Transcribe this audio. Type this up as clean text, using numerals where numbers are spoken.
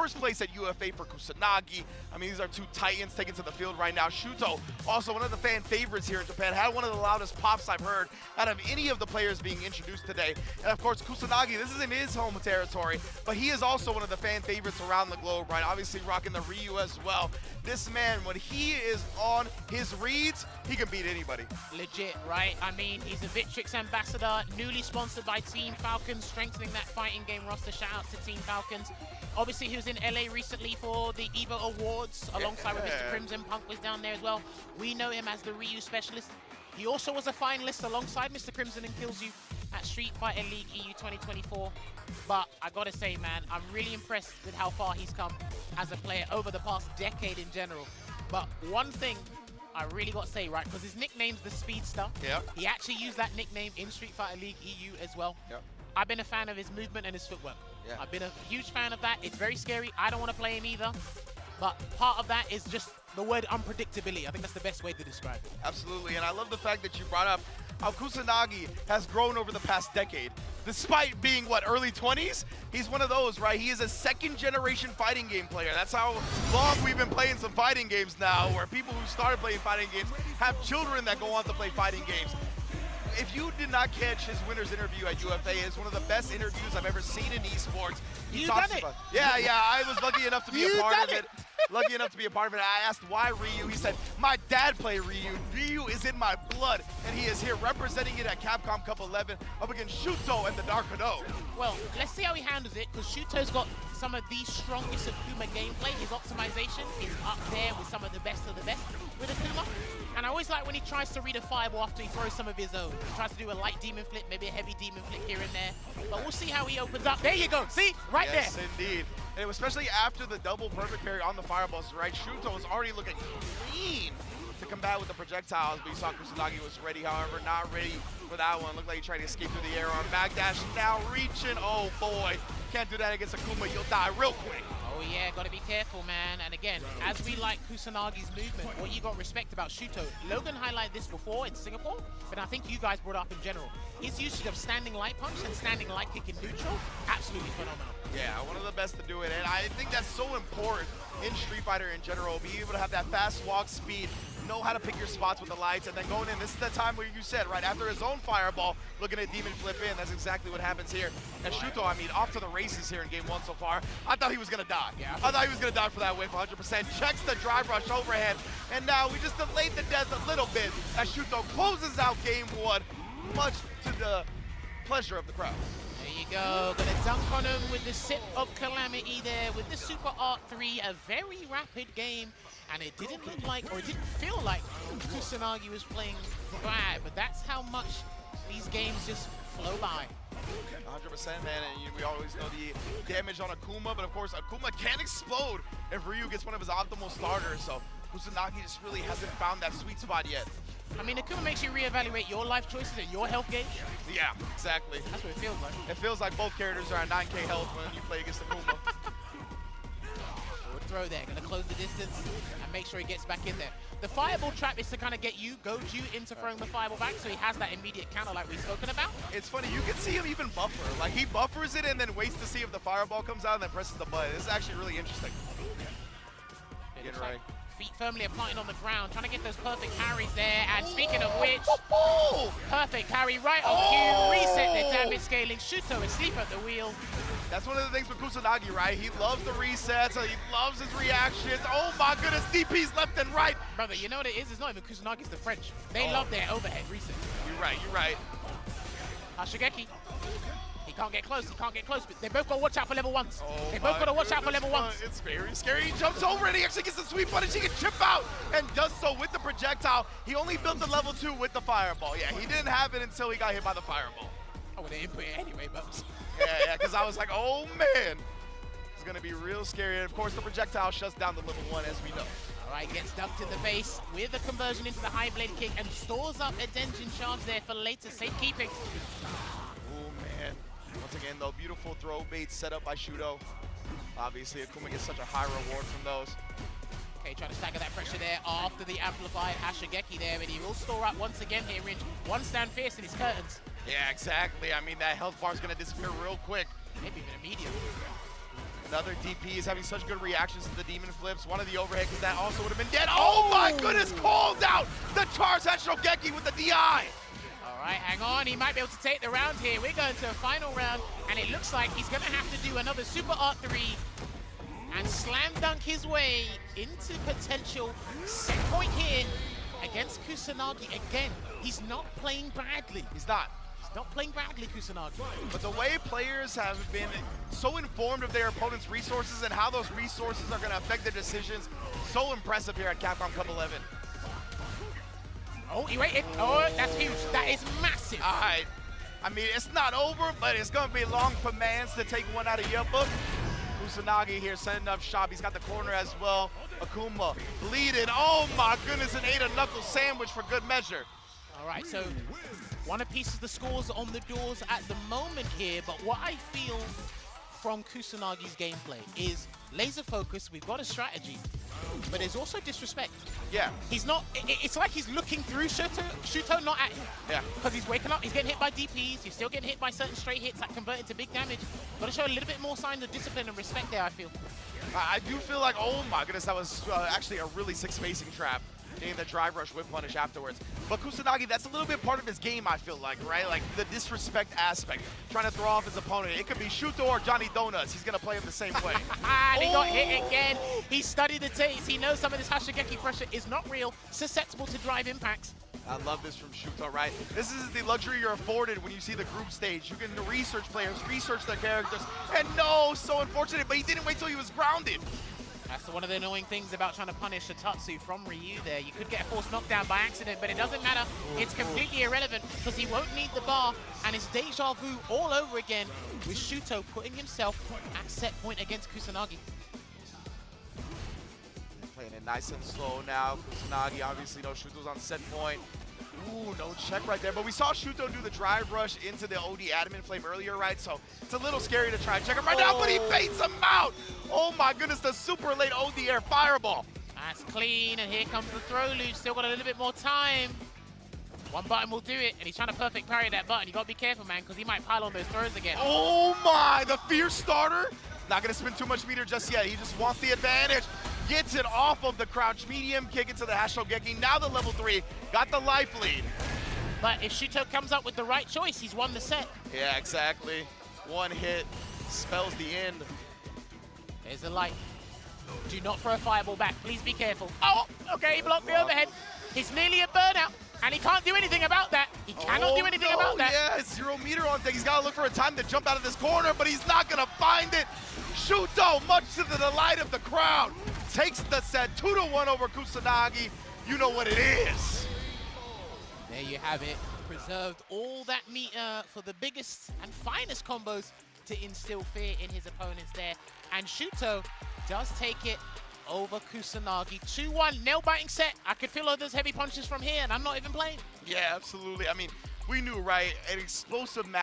first place at UFA for Kusanagi. I mean, these are two titans taken to the field right now. SHUTO, also one of the fan favorites here in Japan, had one of the loudest pops I've heard out of any of the players being introduced today. And of course, Kusanagi, this is in his home territory, but he is also one of the fan favorites around the globe, right? Obviously rocking the Ryu as well. This man, when he is on his reads, he can beat anybody. Legit, right? I mean, he's a Victrix ambassador, newly sponsored by Team Falcons, strengthening that fighting game roster. Shout out to Team Falcons. Obviously, he was in LA recently for the EVO Awards, alongside with Mr. Crimson. Punk was down there as well. We know him as the Ryu specialist. He also was a finalist alongside Mr. Crimson and Kills You at Street Fighter League EU 2024. But I gotta say, man, I'm really impressed with how far he's come as a player over the past decade in general. But one thing I really got to say, right, because his nickname's the Speedster. Yeah. He actually used that nickname in Street Fighter League EU as well. Yep. I've been a fan of his movement and his footwork. Yeah. I've been a huge fan of that. It's very scary. I don't want to play him either. But part of that is just the word unpredictability. I think that's the best way to describe it. Absolutely, and I love the fact that you brought up how Kusanagi has grown over the past decade. Despite being, what, early 20s? He's one of those, right? He is a second-generation fighting game player. That's how long we've been playing some fighting games now, where people who started playing fighting games have children that go on to play fighting games. If you did not catch his winner's interview at UFA, it's one of the best interviews I've ever seen in esports. You done it. Yeah, I was lucky enough to be a part of it. Lucky enough to be a part of it. I asked why Ryu. He said, my dad played Ryu. Ryu is in my blood, and he is here representing it at Capcom Cup 11 up against SHUTO and the Dark Hado. Well, let's see how he handles it, because SHUTO's got some of the strongest Akuma gameplay. His optimization is up there with some of the best with Akuma. And I always like when he tries to read a fireball after he throws some of his own. He tries to do a light demon flip, maybe a heavy demon flip here and there. But we'll see how he opens up. There you go. See? Right there. Yes, indeed. And especially after the double perfect parry on the fireballs, right? SHUTO was already looking clean to combat with the projectiles, but you saw Kusanagi was ready, however, not ready for that one. Looked like he tried to escape through the air on backdash. Now reaching. Oh, boy. Can't do that against Akuma. You'll die real quick. Oh yeah, gotta be careful, man. And again, as we like Kusanagi's movement, what you got respect about SHUTO, Logan highlighted this before in Singapore, but I think you guys brought up in general. His usage of standing light punch and standing light kick in neutral, absolutely phenomenal. Yeah, one of the best to do it, and I think that's so important in Street Fighter in general, be able to have that fast walk speed, know how to pick your spots with the lights, and then going in. This is the time where you said, right, after his own fireball, looking at Demon flip in. That's exactly what happens here. And SHUTO, I mean, off to the races here in game one so far. I thought he was going to die. Yeah. I thought he was going to die for that whiff 100%. Checks the drive rush overhead, and now we just delayed the death a little bit as SHUTO closes out game one, much to the pleasure of the crowd. There you go, gonna dunk on him with the sip of calamity there with the Super Art 3, a very rapid game, and it didn't look like, or it didn't feel like Kusanagi was playing bad, but that's how much these games just flow by. 100%, man, and we always know the damage on Akuma, but of course Akuma can explode if Ryu gets one of his optimal starters, so Kusanagi just really hasn't found that sweet spot yet. I mean, Akuma makes you reevaluate your life choices and your health gauge. Yeah, exactly. That's what it feels like. It feels like both characters are at 9K health when you play against Akuma. Forward throw there, gonna close the distance and make sure he gets back in there. The fireball trap is to kind of get you, goad you into throwing the fireball back, so he has that immediate counter like we've spoken about. It's funny, you can see him even buffer. Like, he buffers it and then waits to see if the fireball comes out and then presses the button. This is actually really interesting. Get right. Feet firmly planted on the ground, trying to get those perfect parries there. And speaking of which, perfect parry right on cue, reset the damage scaling. SHUTO asleep at the wheel. That's one of the things with Kusanagi, right? He loves the resets, he loves his reactions. Oh my goodness, DPs left and right. Brother, you know what it is? It's not even Kusanagi, it's the French. They love their overhead resets. You're right, you're right. Shigeki. He can't get close, but they both got to watch out for level ones. Oh, they both got to watch out for level ones. It's very scary. He jumps over and he actually gets the sweet punish. He can chip out and does so with the projectile. He only built the level 2 with the fireball. Yeah, he didn't have it until he got hit by the fireball. I would have input it anyway, but... yeah, because I was like, oh man. It's going to be real scary. And of course, the projectile shuts down the level 1, as we know. All right, gets dunked in the face with a conversion into the high blade kick and stores up a Denjin charge there for later safekeeping. Oh man. Once again, though, beautiful throw baits set up by SHUTO. Obviously, Akuma gets such a high reward from those. Okay, trying to stagger that pressure there after the amplified Shigeki there, but he will store up once again here, Ridge. One stand fierce in his curtains. Yeah, exactly. I mean, that health bar is going to disappear real quick. Maybe even immediately. Another DP is having such good reactions to the demon flips. One of the overhead, because that also would have been dead. Oh my goodness, called out the charge at Shogeki with the DI. All right, hang on. He might be able to take the round here. We're going to a final round, and it looks like he's going to have to do another super R3 and slam dunk his way into potential set point here against Kusanagi again. He's not playing badly. He's not. Not playing badly, Kusanagi. But the way players have been so informed of their opponent's resources and how those resources are going to affect their decisions, so impressive here at Capcom Cup 11. Oh, he waited. Oh, that's huge. That is massive. All right. I mean, it's not over, but it's going to be long for Mans to take one out of your book. Kusanagi here setting up shop. He's got the corner as well. Akuma bleeding. Oh, my goodness, and ate a knuckle sandwich for good measure. All right, so one piece of the scores on the doors at the moment here, but what I feel from Kusanagi's gameplay is laser focus. We've got a strategy, but there's also disrespect. Yeah. He's not, it's like he's looking through SHUTO, not at him. Yeah. Because he's waking up, he's getting hit by DPs, he's still getting hit by certain straight hits that convert into big damage. Got to show a little bit more signs of discipline and respect there, I feel. I do feel like, oh my goodness, that was actually a really sick spacing trap. Getting the drive rush whip punish afterwards. But Kusanagi, that's a little bit part of his game, I feel like, right? Like the disrespect aspect. Trying to throw off his opponent. It could be SHUTO or Johnny Donuts. He's going to play him the same way. And he got hit again. He studied the tapes. He knows some of this Hashigeki pressure is not real, susceptible to drive impacts. I love this from SHUTO, right? This is the luxury you're afforded when you see the group stage. You can research players, research their characters, and no, so unfortunate, but he didn't wait till he was grounded. That's one of the annoying things about trying to punish a Tatsu from Ryu there. You could get a forced knockdown by accident, but it doesn't matter. It's completely irrelevant because he won't need the bar, and it's deja vu all over again with SHUTO putting himself at set point against Kusanagi. Playing it nice and slow now. Kusanagi obviously knows SHUTO's on set point. Ooh, no check right there. But we saw SHUTO do the drive rush into the OD admin flame earlier, right? So it's a little scary to try and check him right now, but he baits him out. Oh my goodness, the super late OD air fireball. That's clean, and here comes the throw loop. Still got a little bit more time. One button will do it, and he's trying to perfect parry that button. You gotta be careful, man, because he might pile on those throws again. Oh my, the fierce starter. Not gonna spend too much meter just yet. He just wants the advantage. Gets it off of the crouch medium, kick into the Hashogeki. Now the level 3, got the life lead. But if SHUTO comes up with the right choice, he's won the set. Yeah, exactly. One hit spells the end. There's the light. Do not throw a fireball back. Please be careful. Oh, okay, he blocked the overhead. He's nearly a burnout, and he can't do anything about that. He cannot do anything about that. Yeah, 0 meter on deck. He's got to look for a time to jump out of this corner, but he's not going to find it. SHUTO, much to the delight of the crowd, takes the set 2-1 over Kusanagi. You know what it is. There you have it. Preserved all that meter for the biggest and finest combos to instill fear in his opponents there. And SHUTO does take it over Kusanagi. 2-1, nail-biting set. I could feel all those heavy punches from here, and I'm not even playing. Yeah, absolutely. I mean, we knew, right? An explosive match.